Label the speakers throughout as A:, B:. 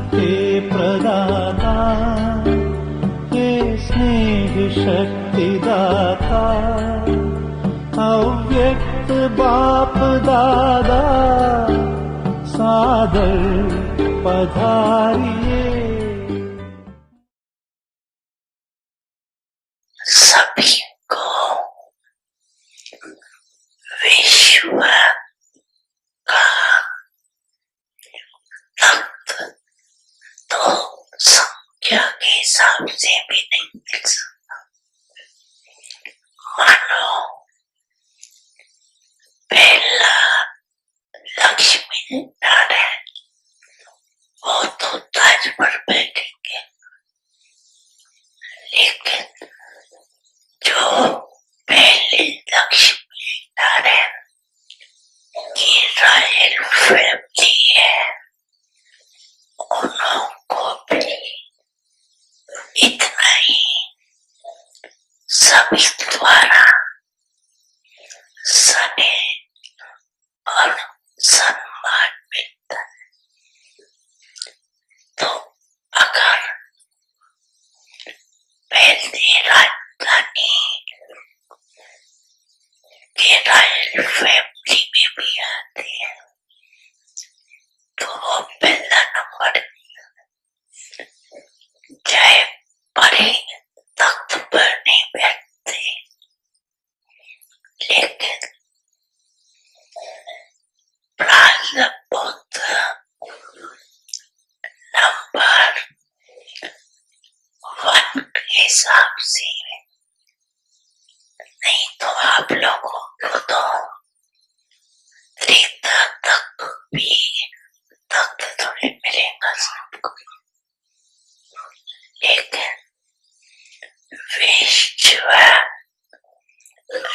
A: के प्रदाता, हे स्नेह शक्ति दाता, अव्यक्त बाप दादा सादर पधारिए।
B: सभी को विश्व का तख्त तो संख्या के हिसाब से भी नहीं मिल सकता। मानो पहला लक्ष्मी नारायण, वो तो ताज पर बैठेंगे, लेकिन जो पहले लक्ष्मी नारायण की रॉयल फैमिली है, उनको भी इतना ही सभी द्वारा स्नेह और सम्मान मिलता है। तो अगर पहली राजधानी के रॉयल फैमिली में भी आते हैं, तो वो पहला नंबर, चाहे बड़े तख्त पर नहीं बैठते, लेकिन प्रारब्ध नंबर 1 के हिसाब से, नहीं तो आप लोगों को तो त्रेता तक भी तख्त थोड़े मिलेगा सबको, लेकिन विश्व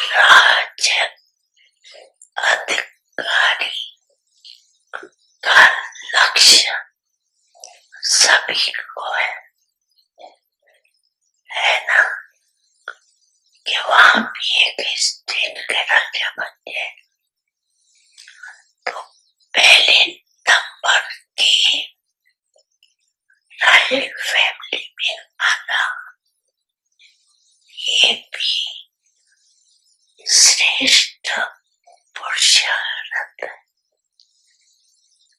B: राज अधिकारी का लक्ष्य सभी को है ना, कि वहां भी एक स्टेट के राजा बन जाए। तो पहले नंबर की रॉयल फैमिली में आना, ये भी श्रेष्ठ पुरुषार्थ है।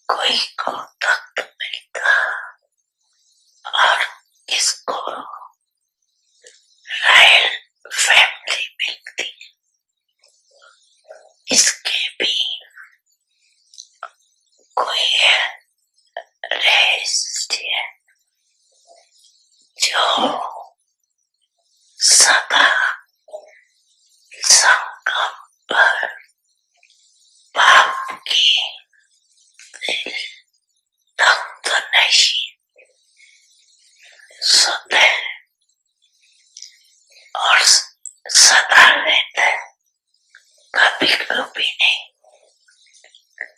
B: कोई को तख्त मिलता और किसको रॉयल फैमिली मिलती, इसके भी कोई रहस्य है जो सदा संगम पर बाप की तख्त नशी सुते और सदा रहते, कभी कभी नहीं,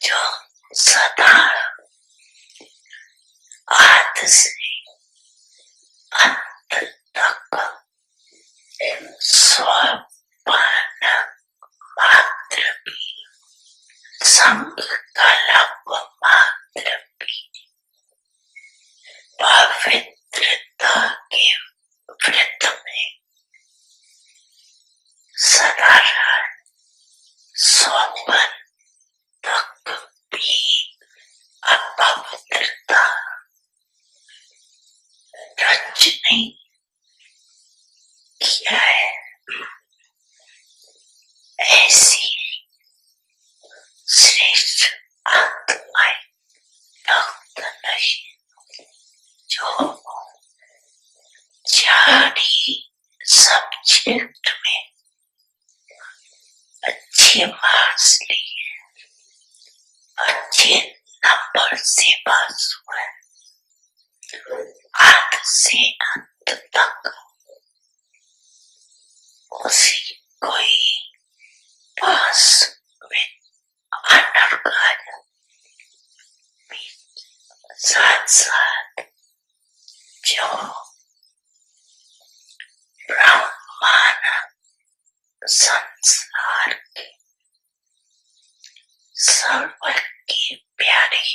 B: जो सदा आदि से अंत तक स्वपान मात्र भी, संग कलप मात्र भी, पवित्रता के व्रत में सदा स्वपन तक भी अपवित्रता रच नहीं किया है। ऐसी श्रेष्ठ आत्माएं भक्त नशी जो 4 ही सब्जेक्ट में अच्छे मार्क्स लिए, अच्छे नंबर से पास हुए, आद से अंत तक उसी कोई पास में ऑनर कार्ड, साथ साथ जो ब्रह्मांड संसार के सर्व की प्यारी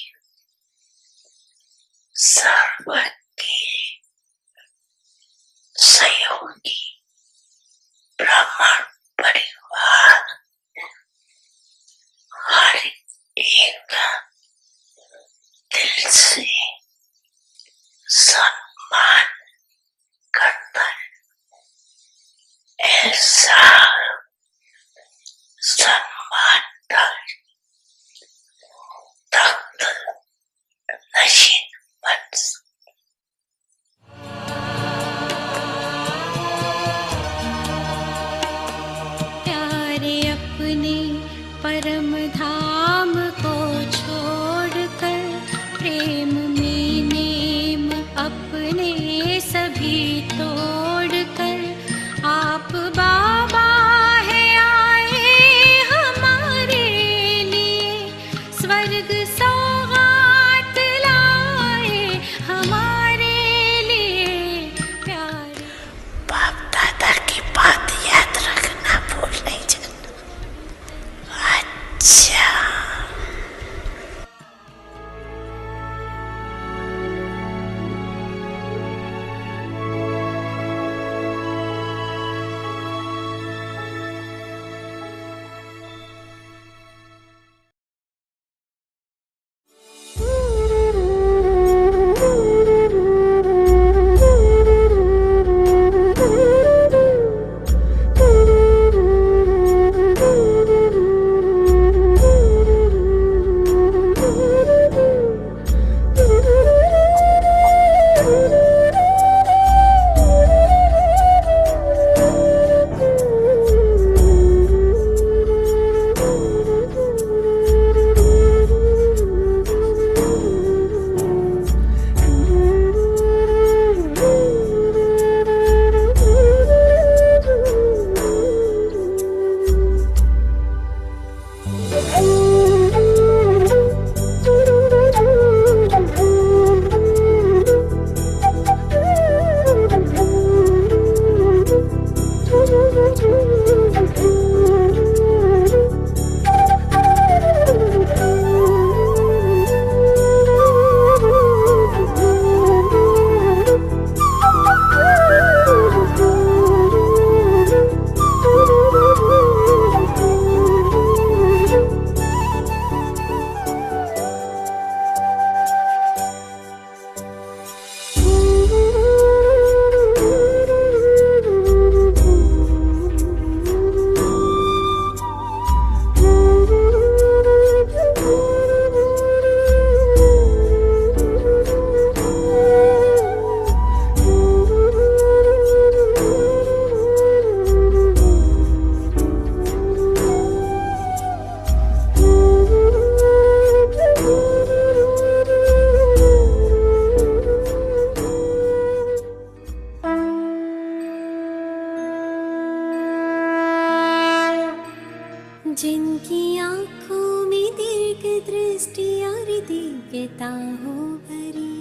C: हो भरी,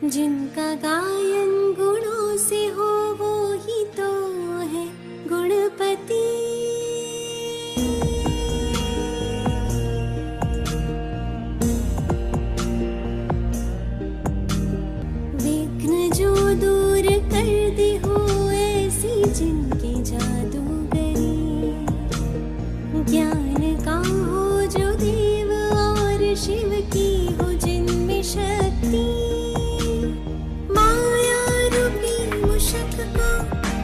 C: जिनका गायन गुणों से हो वो ही तो है गुणपति। विघ्न जो दूर कर दे हो ऐसी जिनके जादूगरी, ज्ञान का हो जो देव और शिव की हो जिनमें शक्ति, माया रूपी मुशक को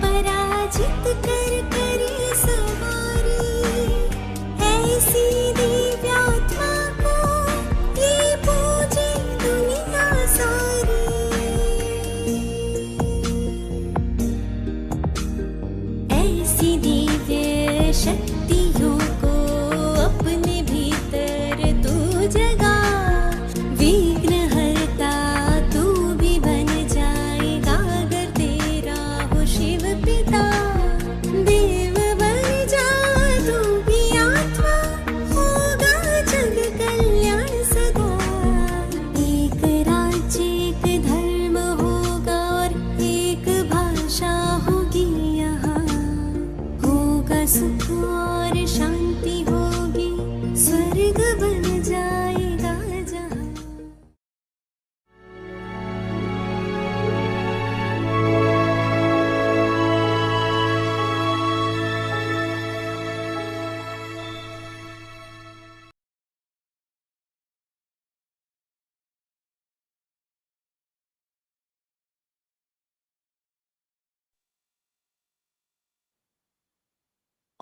C: पराजित कर करे सवारी, ऐसी दिव्यात्मा को ये पूजे दुनिया सारी। ऐसी दिव्य शक्तियों को अपने भीतर तू जगा, विघ्न हरता तू भी बन जाएगा अगर तेरा हो शिव पिता। देव बन जा तू भी आत्मा, होगा जग कल्याण सदा। एक राज्य एक धर्म होगा और एक भाषा होगी यहाँ, होगा सुख और शांति होगी, स्वर्ग बन जाएगा जहाँ।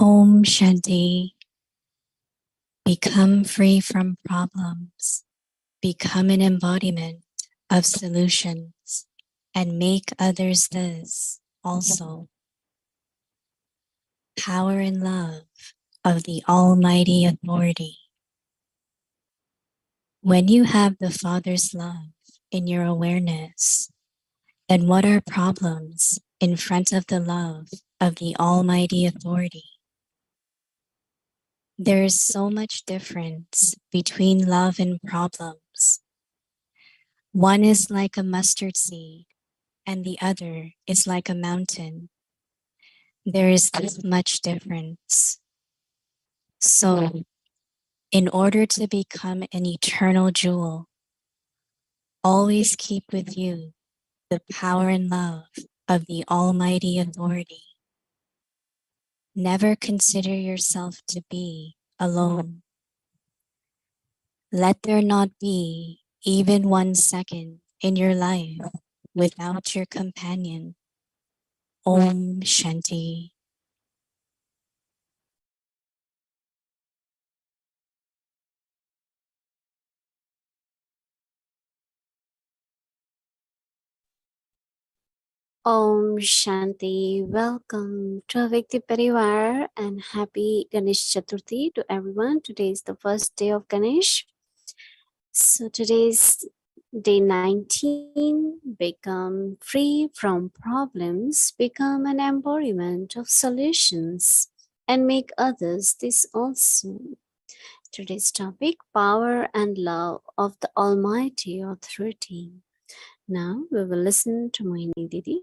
D: Om Shanti. Become free from problems. Become an embodiment of solutions and make others this also. Power and love of the Almighty Authority. When you have the Father's love in your awareness, then what are problems in front of the love of the Almighty Authority? There is so much difference between love and problems. One is like a mustard seed, and the other is like a mountain. There is this much difference. So, in order to become an eternal jewel, always keep with you the power and love of the Almighty Authority. Never consider yourself to be alone. Let there not be even 1 second in your life without your companion. Om Shanti.
C: Om Shanti. Welcome to Avyakti Parivar and happy Ganesh Chaturthi to everyone. Today is the first day of Ganesh. So today's day 19. Become free from problems, become an embodiment of solutions and make others this also. Today's topic, power and love of the Almighty Authority. Now we will listen to Mohini Didi.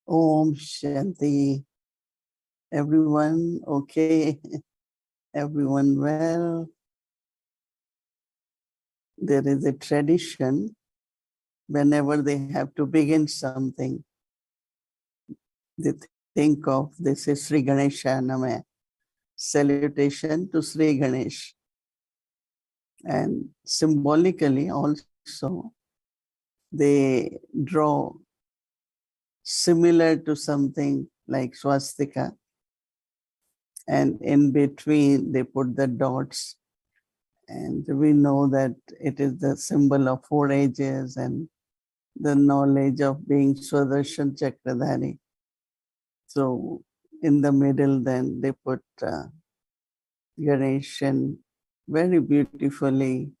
E: Om Shanti. Everyone okay? Everyone well? There is a tradition whenever they have to begin something, they think of this is Sri Ganesha Name, salutation to Sri Ganesh. And symbolically also, they draw similar to something like swastika. and in between they put the dots, and we know that it is the symbol of 4 ages and the knowledge of being Swadarshan Chakradhari. So in the middle then they put Ganesh, and very beautifully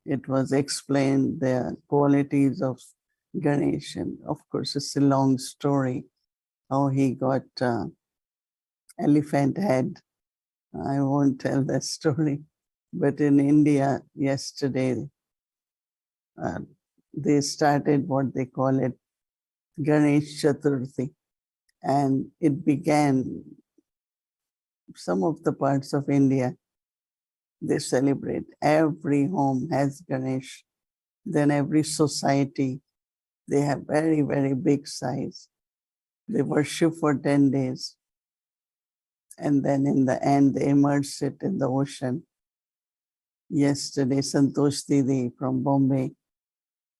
E: it was explained the qualities of Ganesh. And of course it's a long story how he got elephant head. I won't tell that story. But in India yesterday, uh, they started what they call it Ganesh Chaturthi. And it began, some of the parts of India, they celebrate. Every home has Ganesh. Then every society, they have very, very big size. They worship for 10 days. And then in the end, they immerse it in the ocean. Yesterday, Santosh Didi from Bombay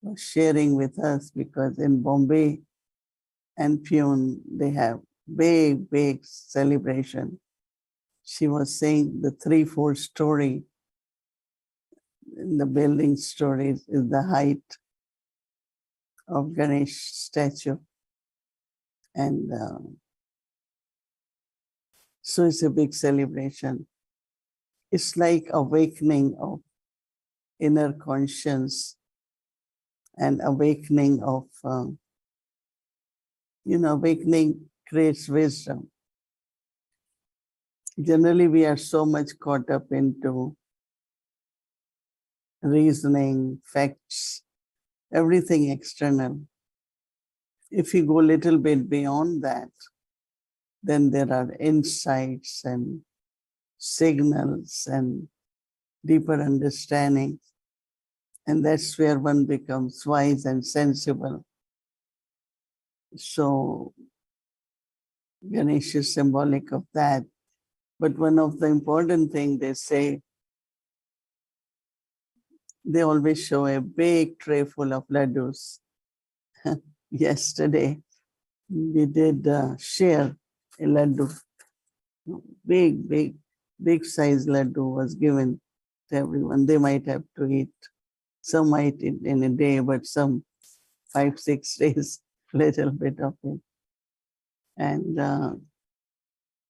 E: was sharing with us, because in Bombay and Pune, they have big, big celebration. She was saying the 3-4 story in the building stories is the height of Ganesh statue. And so it's a big celebration. It's like awakening of inner conscience and awakening of, awakening creates wisdom. Generally, we are so much caught up into reasoning, facts, everything external. If you go a little bit beyond that, then there are insights and signals and deeper understanding. And that's where one becomes wise and sensible. So Ganesh is symbolic of that. But one of the important things they say, they always show a big tray full of laddus. Yesterday, we did share a laddu. Big size laddu was given to everyone. They might have to eat. Some might eat in a day, but some 5-6 days, little bit of it. And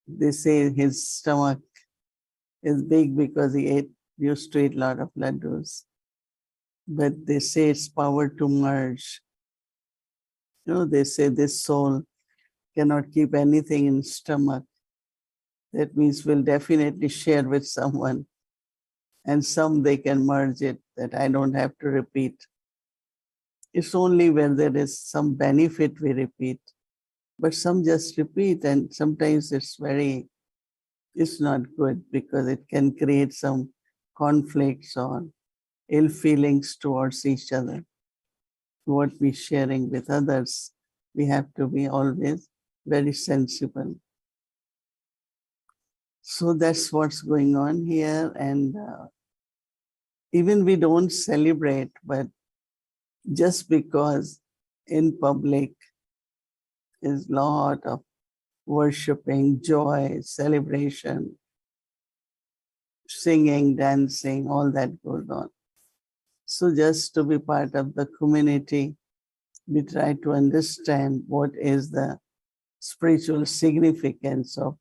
E: they say his stomach is big because he used to eat a lot of laddus. But they say it's power to merge. They say this soul cannot keep anything in stomach. That means we'll definitely share with someone. And some they can merge it, that I don't have to repeat. It's only when there is some benefit we repeat. But some just repeat, and sometimes it's not good, because it can create some conflicts or ill feelings towards each other. What we're sharing with others, we have to be always very sensible. So that's what's going on here. And even we don't celebrate, but just because in public is a lot of worshiping, joy, celebration, singing, dancing, all that goes on. So just to be part of the community, we try to understand what is the spiritual significance of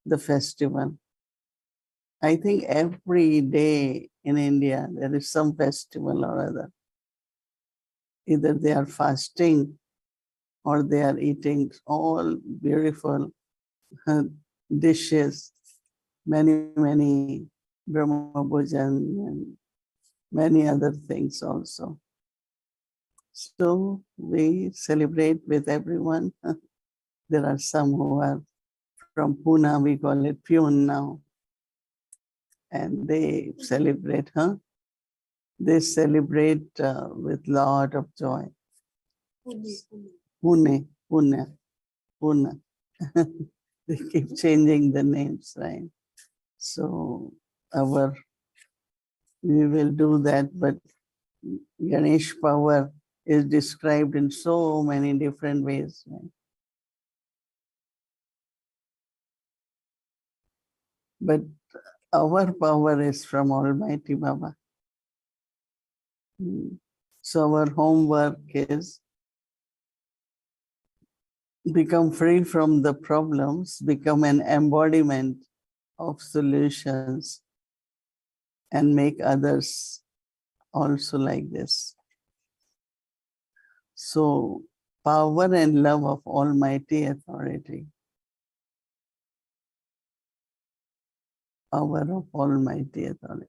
E: the festival. I think every day in India, there is some festival or other. Either they are fasting or they are eating all beautiful dishes, many Brahma Bhojan and many other things also. So we celebrate with everyone. There are some who are from Pune, we call it Pune now. And they celebrate, They celebrate with lot of joy. Pune. They keep changing the names, right? So we will do that, but Ganesh power is described in so many different ways, right? But our power is from Almighty Baba. So our homework is become free from the problems, become an embodiment of solutions, and make others also like this. So power and love of Almighty Authority. Power of Almighty Authority.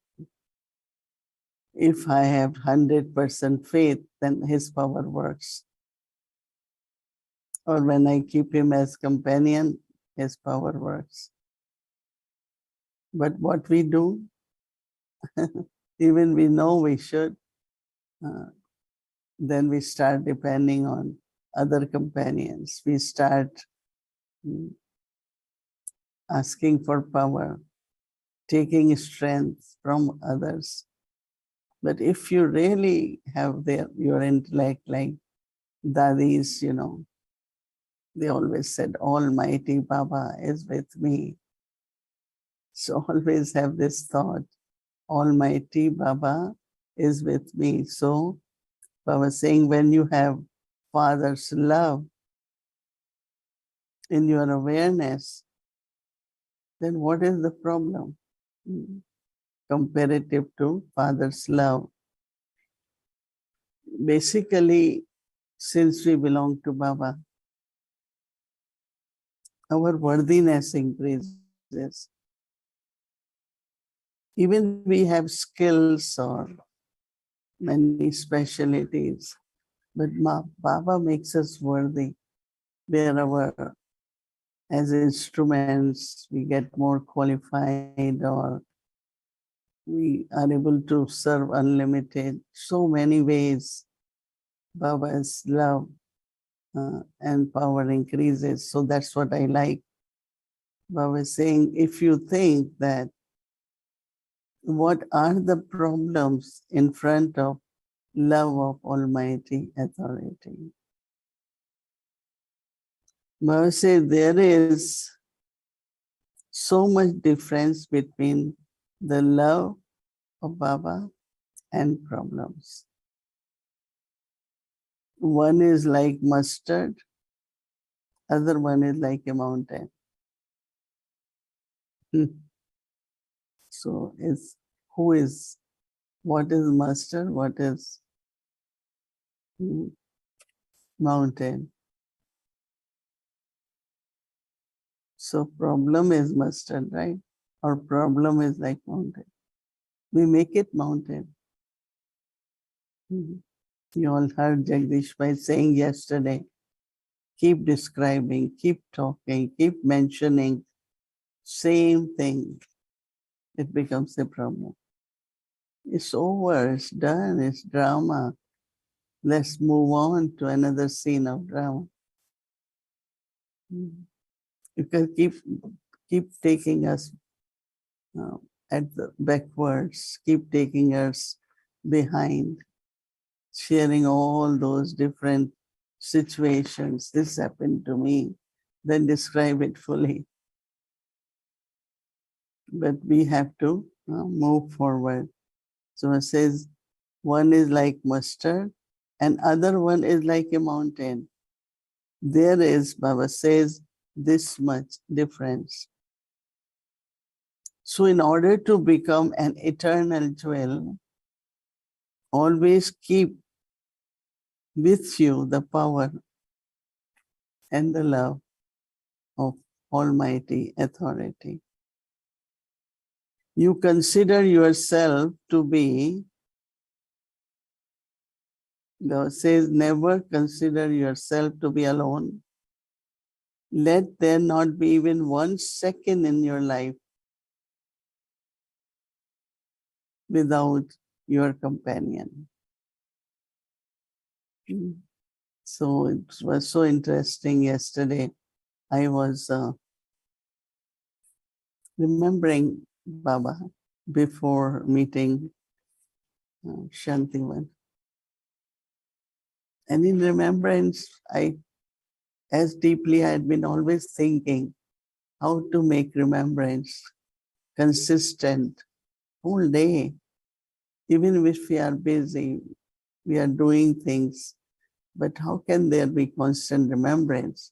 E: If I have 100% faith, then His power works. Or when I keep Him as companion, His power works. But what we do, even we know we should, then we start depending on other companions. We start asking for power, taking strength from others. But if you really have your intellect, like Dadis, they always said, Almighty Baba is with me. So always have this thought, Almighty Baba is with me. So Baba saying, when you have Father's love in your awareness, then what is the problem? Comparative to Father's love. Basically, since we belong to Baba, our worthiness increases. Even we have skills or many specialties, but Baba makes us worthy. Wherever, as instruments, we get more qualified or we are able to serve unlimited. So many ways Baba's love and power increases. So that's what I like. Baba is saying, if you think that what are the problems in front of love of Almighty Authority? Baba says there is so much difference between the love of Baba and problems. One is like mustard, other one is like a mountain. So what is mustard, what is mountain? So problem is mustard, right? Or problem is like mountain. We make it mountain. You all heard Jagdish Bhai saying yesterday, keep describing, keep talking, keep mentioning same thing. It becomes a problem. It's over, it's done, it's drama. Let's move on to another scene of drama. You can keep taking us at the backwards, keep taking us behind, sharing all those different situations. This happened to me, then describe it fully. But we have to move forward. So it says, one is like mustard and other one is like a mountain. There is, Baba says, this much difference. So in order to become an eternal jewel, always keep with you the power and the love of Almighty Authority. You consider yourself to be, God says, never consider yourself to be alone. Let there not be even 1 second in your life without your companion. So it was so interesting yesterday. I was remembering Baba before meeting Shantivan. And in remembrance, as deeply I had been always thinking how to make remembrance consistent whole day. Even if we are busy, we are doing things, but how can there be constant remembrance?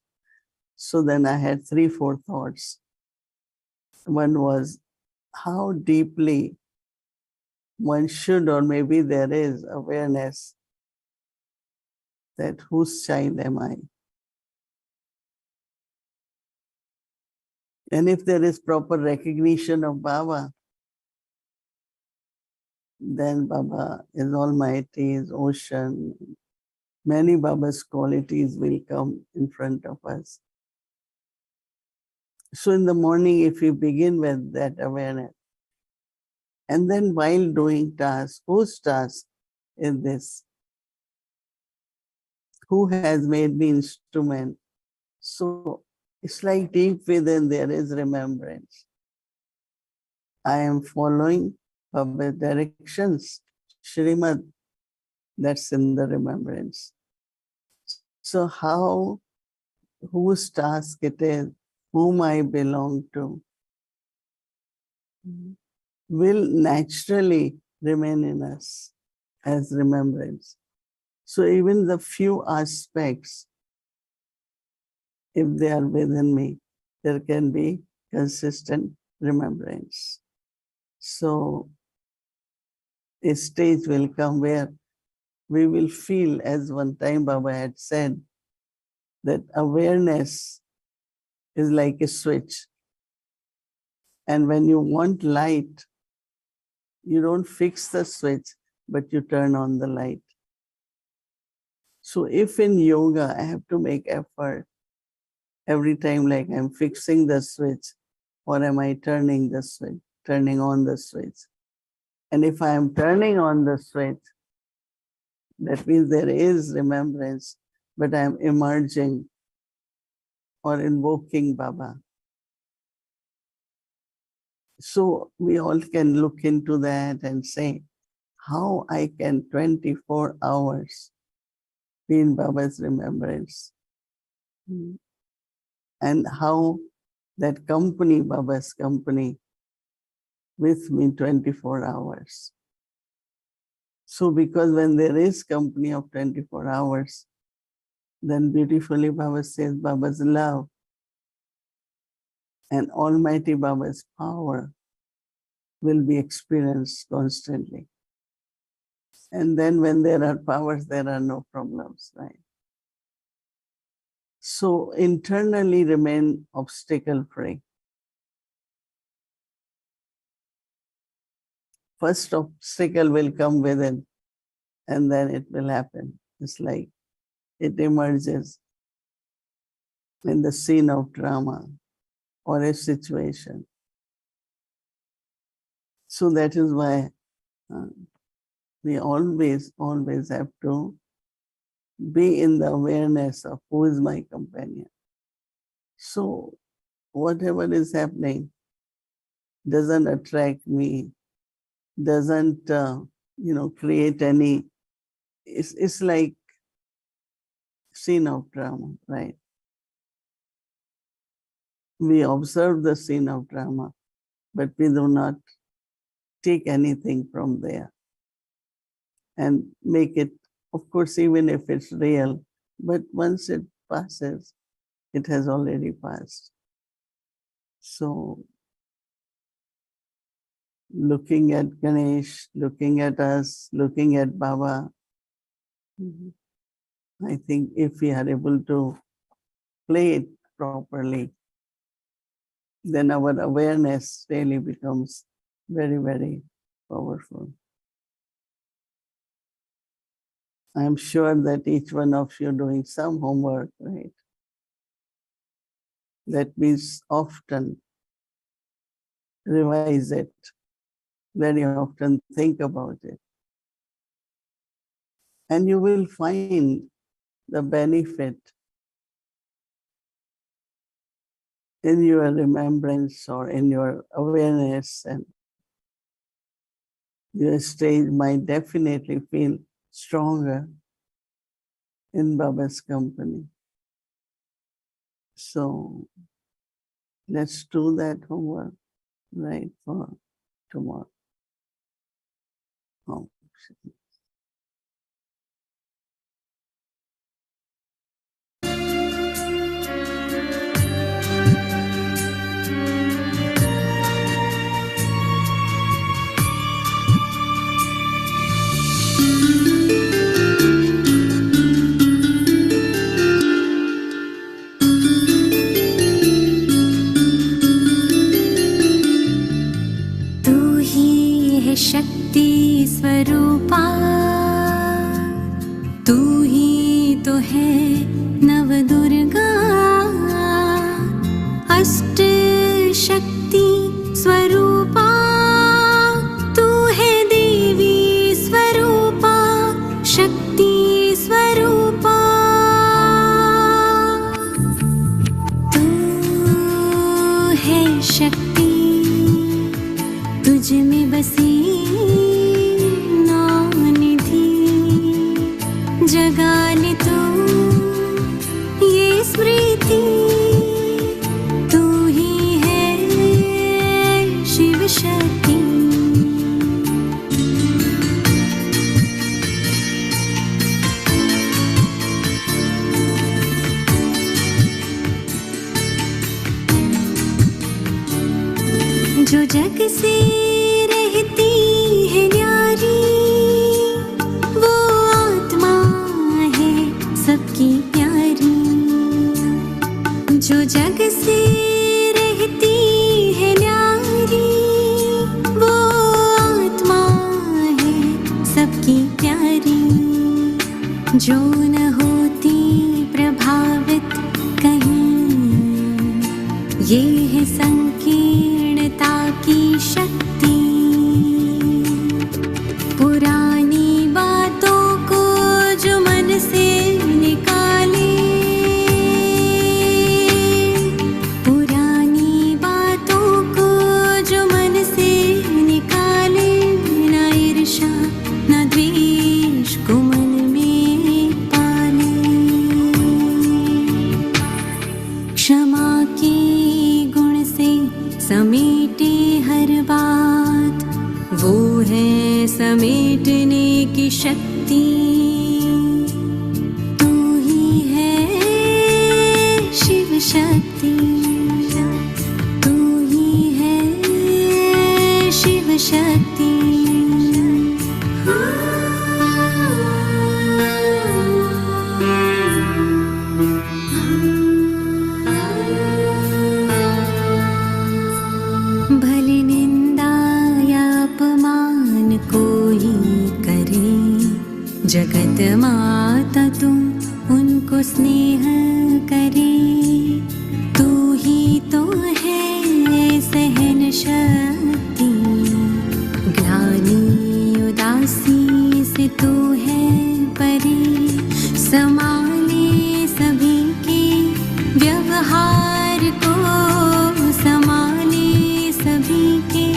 E: So then I had 3, 4 thoughts. One was how deeply one should, or maybe there is awareness that whose child am I? And if there is proper recognition of Baba, then Baba is Almighty, is ocean. Many Baba's qualities will come in front of us. So in the morning, if you begin with that awareness, and then while doing tasks, whose task is this? Who has made me instrument? So it's like deep within there is remembrance. I am following Baba's directions, Shrimad, that's in the remembrance. So how, whose task it is, whom I belong to, will naturally remain in us as remembrance. So even the few aspects, if they are within me, there can be consistent remembrance. So a stage will come where we will feel, as one time Baba had said, that awareness is like a switch. And when you want light, you don't fix the switch, but you turn on the light. So if in yoga I have to make effort every time, like I'm fixing the switch, or am I turning the switch, turning on the switch? And if I am turning on the switch, that means there is remembrance, but I am emerging or invoking Baba. So we all can look into that and say, how I can 24 hours be in Baba's remembrance. And how that company, Baba's company, with me 24 hours. So because when there is company of 24 hours, then beautifully Baba says Baba's love and Almighty Baba's power will be experienced constantly. And then when there are powers, there are no problems, right? So internally remain obstacle free. First obstacle will come within, and then it will happen. It's like it emerges in the scene of drama or a situation. So that is why we always have to be in the awareness of who is my companion. So whatever is happening doesn't attract me, doesn't create any. It's like scene of drama, right? We observe the scene of drama, but we do not take anything from there and make it, of course, even if it's real, but once it passes, it has already passed. So looking at Ganesh, looking at us, looking at Baba, I think if we are able to play it properly, then our awareness really becomes very, very powerful. I'm sure that each one of you doing some homework, right? That means often revise it, very often think about it. And you will find the benefit in your remembrance or in your awareness, and your stage might definitely feel stronger in Baba's company. So let's do that homework. right for tomorrow. Om Shanti.
F: तू ही है शक्ति स्वरूपा, तू ही तो है नव दुर्गा, अष्ट शक्ति स्वरूपा, तू है देवी स्वरूपा, शक्ति स्वरूपा। तू है शक्ति, तुझ में बसी नौ निधि, जगा ले तू ये स्मृति, तू ही है शिव शक्ति। जो जग से रहती है न्यारी, वो आत्मा है सबकी प्यारी। जो जग से रहती है न्यारी, वो आत्मा है सबकी प्यारी। जो न होती प्रभावित कहीं, ये है संकीर्णता की शक्ति। पुरानी बातों को जो मन से निकाले, पुरानी बातों को जो मन से निकाले, ना ईर्ष्या ना द्वेष को मन में पाले। क्षमा के गुण से समेटे हर बात, वो है समेटने की शक्ति। तू ही है शिव शक्ति, तू ही है शिव शक्ति। भले निंदा या अपमान कोई करे, जगत माता तुम उनको स्नेह करे। तू ही तो है सहन शक्ति, ग्लानि उदासी से तू है परे। संभाले सभी के व्यवहार को, संभाले सभी के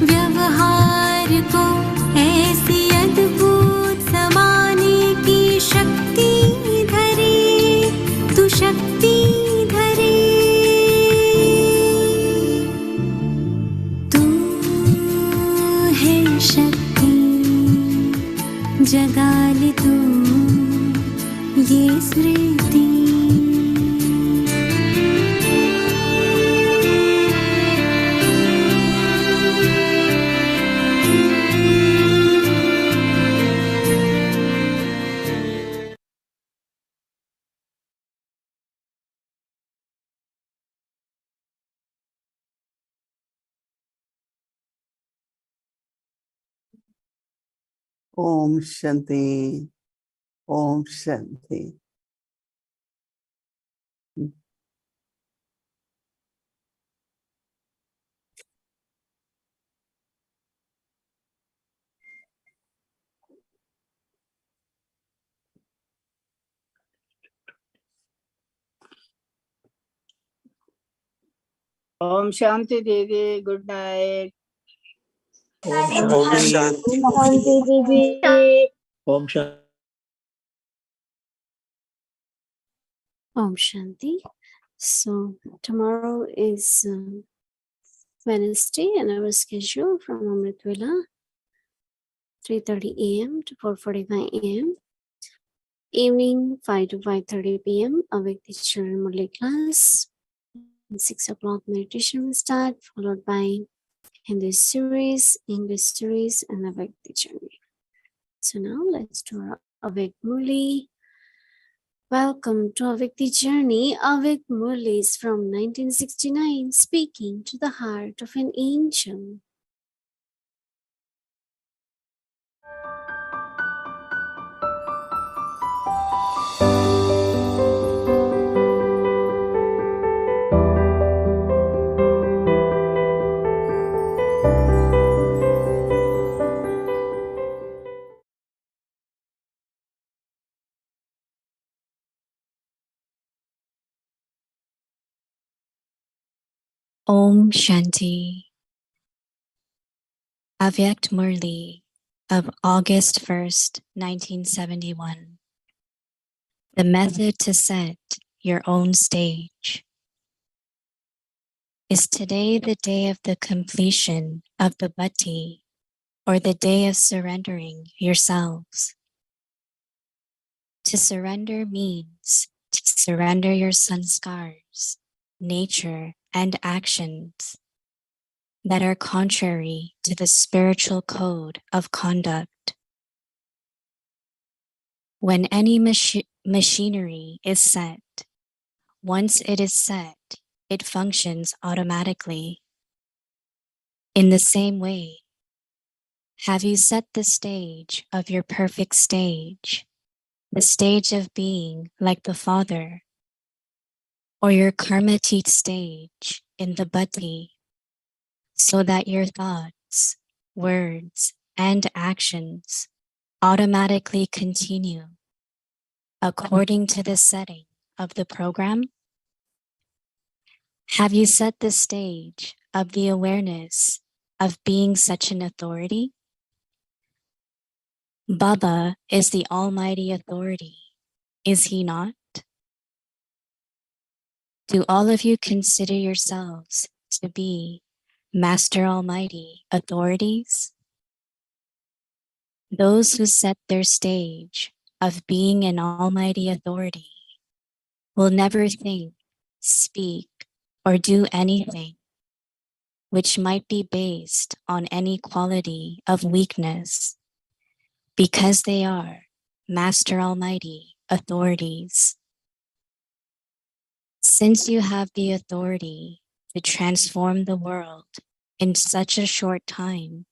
F: व्यवहार को, ऐसी अद्भुत समाने की शक्ति धरे, तू शक्ति धरे। तू है शक्ति, जगा ले तू ये स्मृति।
E: Om Shanti. Om Shanti.
G: Om Shanti दीदी, गुड नाइट।
A: ओम शांति।
H: शांति दीदी।
A: Om Shanti.
C: Om Shanti. So tomorrow is Wednesday and our schedule from Amritvela 3:30 a.m. to 4:45 a.m. Evening 5 to 5:30 p.m. Awake the Children Murli class. 6 o'clock meditation will start, followed by Hindi series, English series, and Awake the Journey. So now let's do our Awake Murli. Welcome to Awake the Journey. Awake Murli is from 1969, speaking to the heart of an angel.
D: Om Shanti. Avyakt Murli of August 1st, 1971. The method to set your own stage. Is today the day of the completion of the bhakti, or the day of surrendering yourselves? To surrender means to surrender your sanskars, nature, and actions that are contrary to the spiritual code of conduct. When any machinery is set, once it is set, it functions automatically. In the same way, have you set the stage of your perfect stage, the stage of being like the Father, or your karmatit stage in the bhakti, so that your thoughts, words, and actions automatically continue according to the setting of the program? Have you set the stage of the awareness of being such an authority? Baba is the almighty authority, is he not? Do all of you consider yourselves to be Master Almighty authorities? Those who set their stage of being an almighty authority will never think, speak, or do anything which might be based on any quality of weakness, because they are Master Almighty authorities. Since you have the authority to transform the world in such a short time,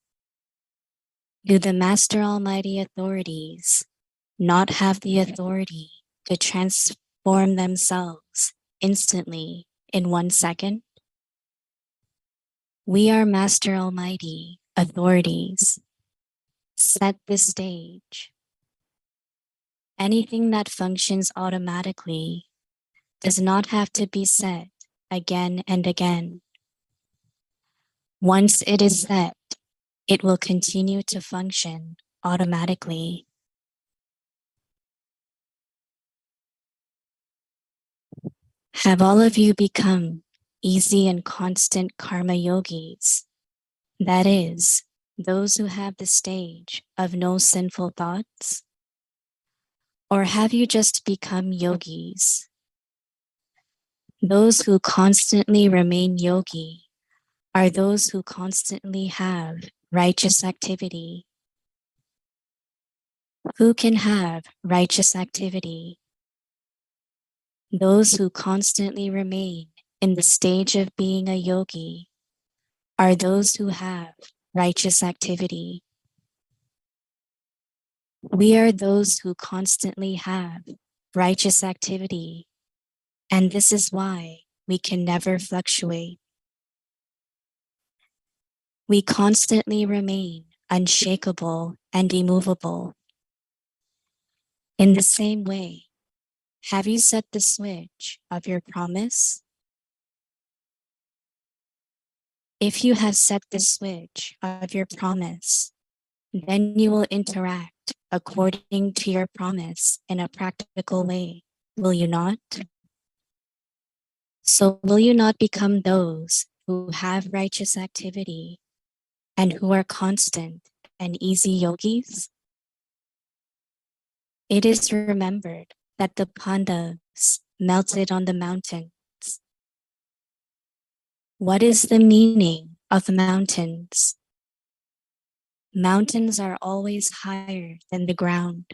D: do the Master Almighty authorities not have the authority to transform themselves instantly in 1 second? We are Master Almighty authorities. Set the stage. Anything that functions automatically does not have to be set again and again. Once it is set, it will continue to function automatically. Have all of you become easy and constant karma yogis? That is, those who have the stage of no sinful thoughts? Or have you just become yogis? Those who constantly remain yogi are those who constantly have righteous activity. Who can have righteous activity? Those who constantly remain in the stage of being a yogi are those who have righteous activity. We are those who constantly have righteous activity, and this is why we can never fluctuate. We constantly remain unshakable and immovable. In the same way, have you set the switch of your promise? If you have set the switch of your promise, then you will interact according to your promise in a practical way, will you not? So will you not become those who have righteous activity and who are constant and easy yogis? It is remembered that the Pandavas melted on the mountains. What is the meaning of mountains? Mountains are always higher than the ground.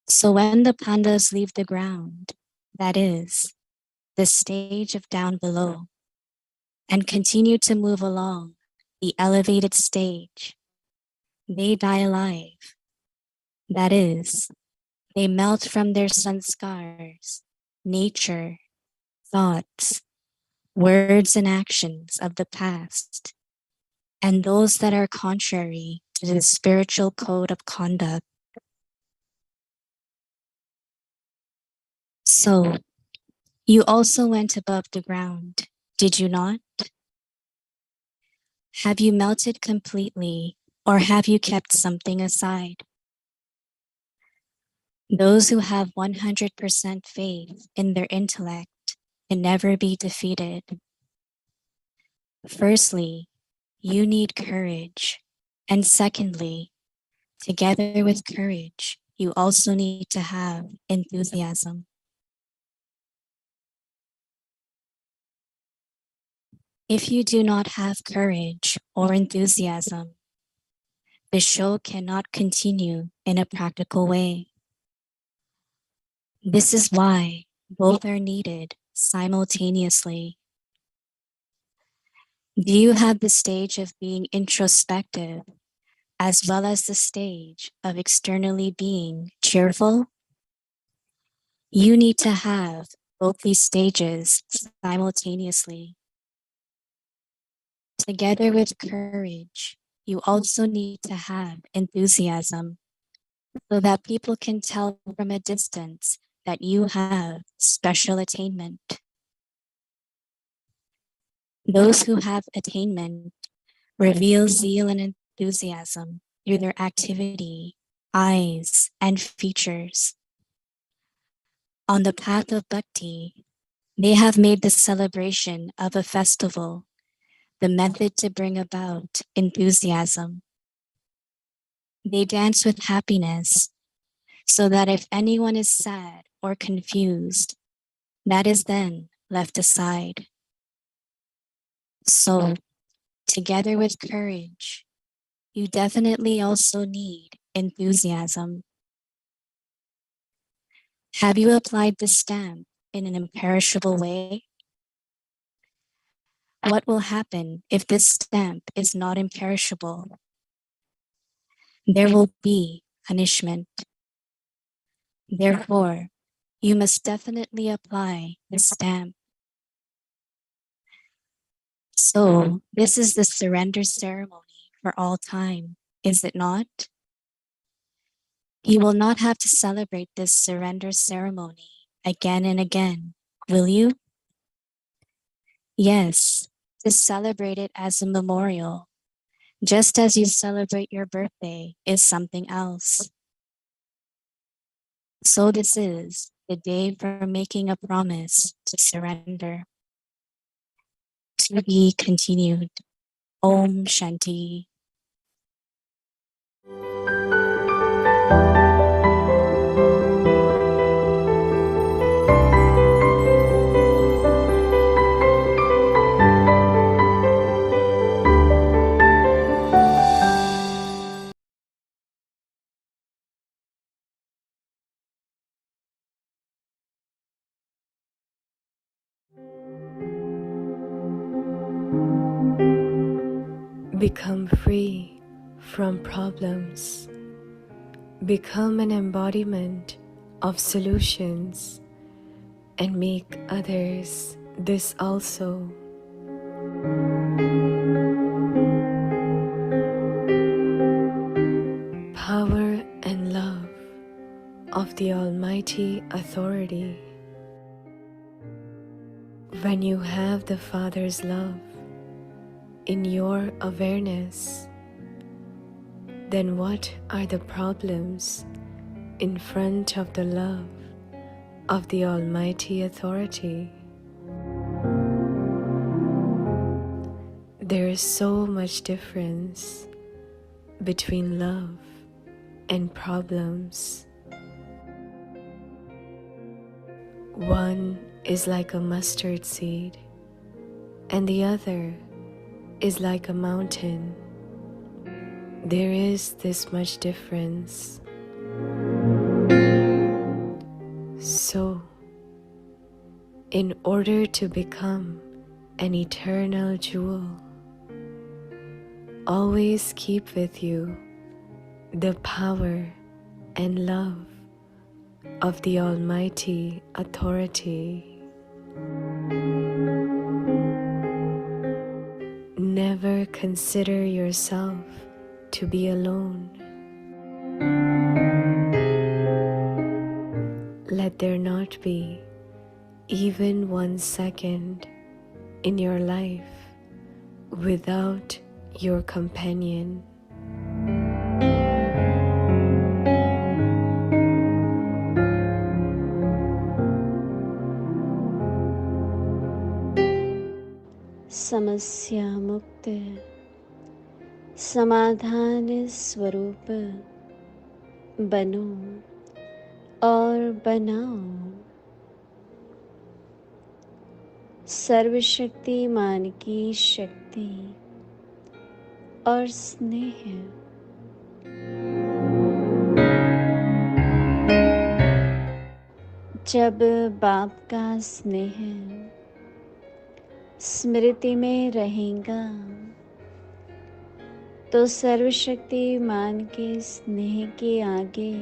D: So when the Pandavas leave the ground, that is, the stage of down below, and continue to move along the elevated stage, they die alive. That is, they melt from their sanskars, nature, thoughts, words, and actions of the past, and those that are contrary to the spiritual code of conduct. So, you also went above the ground, did you not? Have you melted completely, or have you kept something aside? Those who have 100% faith in their intellect can never be defeated. Firstly, you need courage. And secondly, together with courage, you also need to have enthusiasm. If you do not have courage or enthusiasm, the show cannot continue in a practical way. This is why both are needed simultaneously. Do you have the stage of being introspective as well as the stage of externally being cheerful? You need to have both these stages simultaneously. Together with courage, you also need to have enthusiasm so that people can tell from a distance that you have special attainment. Those who have attainment reveal zeal and enthusiasm through their activity, eyes, and features. On the path of bhakti, they have made the celebration of a festival the method to bring about enthusiasm. They dance with happiness so that if anyone is sad or confused, that is then left aside. So, together with courage, you definitely also need enthusiasm. Have you applied the stamp in an imperishable way? What will happen if this stamp is not imperishable? There will be punishment. Therefore, you must definitely apply the stamp. So, this is the surrender ceremony for all time, is it not? You will not have to celebrate this surrender ceremony again and again, will you? Yes, to celebrate it as a memorial, just as you celebrate your birthday is something else. So this is the day for making a promise to surrender. To be continued. Om Shanti.
F: Become free from problems. Become an embodiment of solutions and make others this also. Power and love of the Almighty Authority. When you have the Father's love in your awareness, then what are the problems in front of the love of the Almighty Authority? There's so much difference between love and problems. One is like a mustard seed, and the other is like a mountain. There is this much difference. So, in order to become an eternal jewel, always keep with you the power and love of the Almighty Authority. Never consider yourself to be alone. Let there not be even 1 second in your life without your companion.
C: समस्या मुक्त समाधान स्वरूप बनो और बनाओ। सर्वशक्तिमान की शक्ति और स्नेह जब बाप का स्नेह स्मृति में रहेगा तो सर्वशक्तिमान के स्नेह के आगे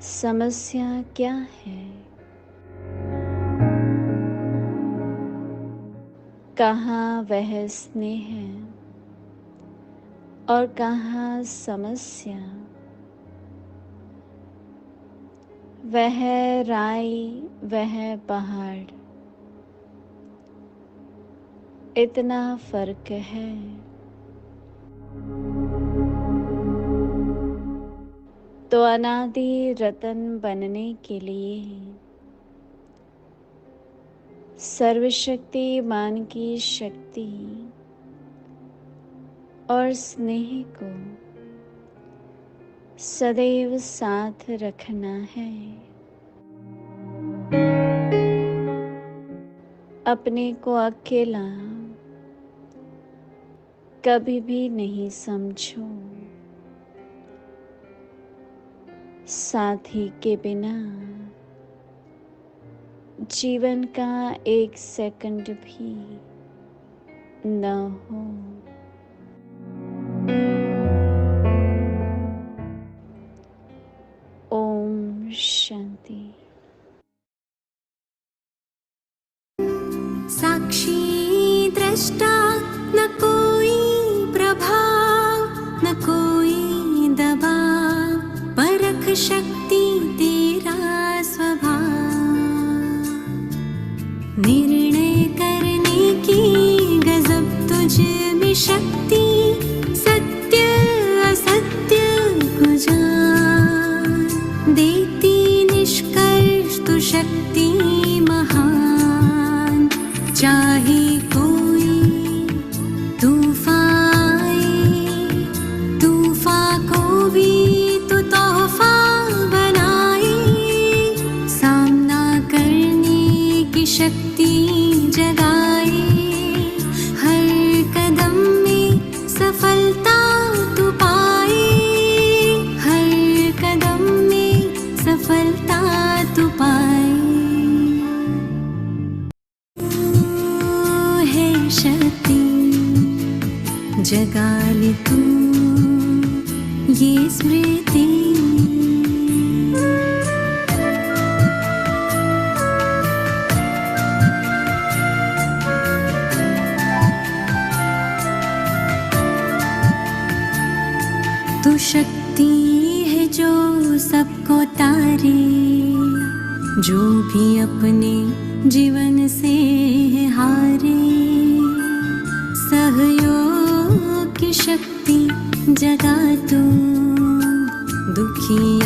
C: समस्या क्या है। कहाँ वह स्नेह और कहाँ समस्या। वह राई वह पहाड़, इतना फर्क है। तो अनादि रतन बनने के लिए सर्वशक्तिमान की शक्ति और स्नेह को सदैव साथ रखना है। अपने को अकेला कभी भी नहीं समझो। साथी के बिना जीवन का 1 सेकंड भी न हो। ओम शांति।
H: साक्षी दृष्टा न कोई प्रभाव न कोई दबाव, परख शक्ति तेरा स्वभाव। निर्णय करने की गजब तुझ में शक्ति, सत्य असत्य को जान देती निष्कर्ष तू शक्ति महान। चाहे कोई तूफान आए, तूफान को भी तू तोहफा बनाए। सामना करने की शक्ति जगाए, हर कदम में सफलता तू पाए। हर कदम में सफलता तू पाए। शक्ति जगा ले तू ये स्मृति। तू शक्ति है जो सबको तारे, जो भी अपने जीवन से हारे। सहयोग की शक्ति जगा तू दुखी